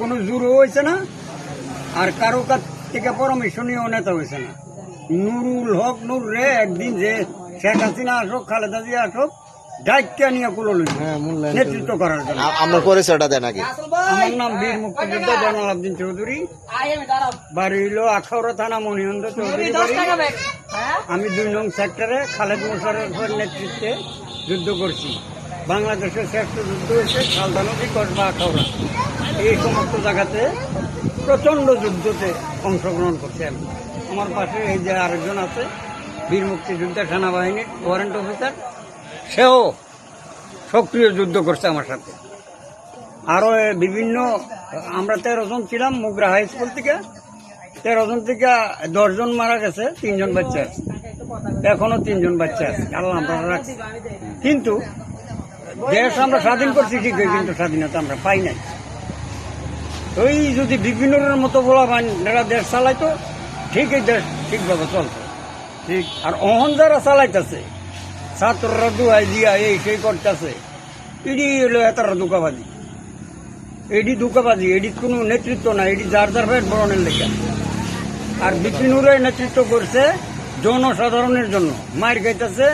কোনো জুরও হয়েছে না, আর কারো কাছ থেকে পরামর্শ নিয়েও নেতা হয়েছে না। নুরুল হক নূর রে একদিন যে শেখ হাসিনা আসুক, খালেদা জিয়া আসুক, দায়িত্ব নিয়ে কুলো নেতৃত্ব করার জন্য। আপনার পরিচয়টা দেন আগে। আমার নাম বীর মুক্তিযোদ্ধা জয়নাল আবদিন চৌধুরী, বাড়ি হইল আখাউড়া থানা মণিহন্দ চৌধুরী বাড়ি। আমি 2 নং সেক্টরে খালেদ মোশাররফের নেতৃত্বে যুদ্ধ করছি। বাংলাদেশের শ্রেষ্ঠ যুদ্ধ হয়েছে খালদা নদী, কসবা, আখাউড়া, এই সমস্ত জায়গাতে প্রচন্ড যুদ্ধতে অংশগ্রহণ করছি আমি। আমার পাশে এই যে আরেকজন আছে, বীর মুক্তিযোদ্ধা সেনাবাহিনীর ওয়ারেন্ট অফিসার, সেও সক্রিয় যুদ্ধ করছে আমার সাথে। আরো বিভিন্ন, আমরা 13 জন ছিলাম মুগরা হাই স্কুল থেকে। 13 জন থেকে 10 জন মারা গেছে, 3 জন বাচ্চা আছে, এখনো 3 জন বাচ্চা আছে, আল্লাহ আমরা রাখছি। কিন্তু দেশ আমরা স্বাধীন করছি ঠিকই, কিন্তু স্বাধীনতা আমরা পাই নাই। ওই যদি বিপিনের মতো বলা এরা দেশ চালাইতো, ঠিকই দেশ ঠিকভাবে চলতো। ঠিক। আর অহন যারা চালাইতেছে, ছাত্ররা দুয়াই দিয়া এই সেই করতেছে, এটি হলো এতারা ধোকাবাজি। এটি কোনো নেতৃত্ব না, এটি যার যার পেট বরণের লেখা। আর বিপিনুরের নেতৃত্ব করছে জনসাধারণের জন্য, মায়ের খাইতেছে,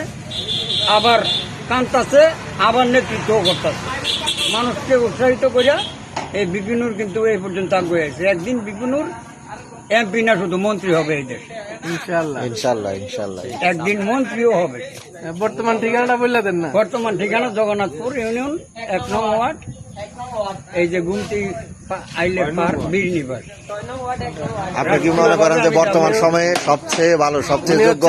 আবার কাঁদতেছে, আবার নেতৃত্বও করতেছে, মানুষকে উৎসাহিত করিয়া। এই বিপিনুর কিন্তু এই পর্যন্ত আগে আছে। একদিন বিপিনুর এমপি না, শুধু মন্ত্রী হবে এই দেশে, ইনশাআল্লাহ ইনশাআল্লাহ ইনশাআল্লাহ। একদিন মন্ত্রীও হবে। বর্তমান ঠিকানাটা বললে দেন না। বর্তমান ঠিকানা জগন্নাথপুর ইউনিয়ন 1 নং ওয়ার্ড, এই যে গুমতি আইলে পার বীরনিবাস। আপনি কি মনে করেন যে বর্তমান সময়ে সবচেয়ে ভালো, সবচেয়ে যোগ্য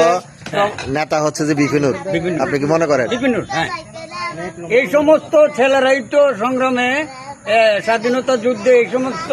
নেতা হচ্ছে যে বিপিনুর? আপনি কি মনে করেন? বিপিনুর, হ্যাঁ। এই সমস্ত ছেলেরাই তো সংগ্রামে, স্বাধীনতা যুদ্ধে এই সমস্ত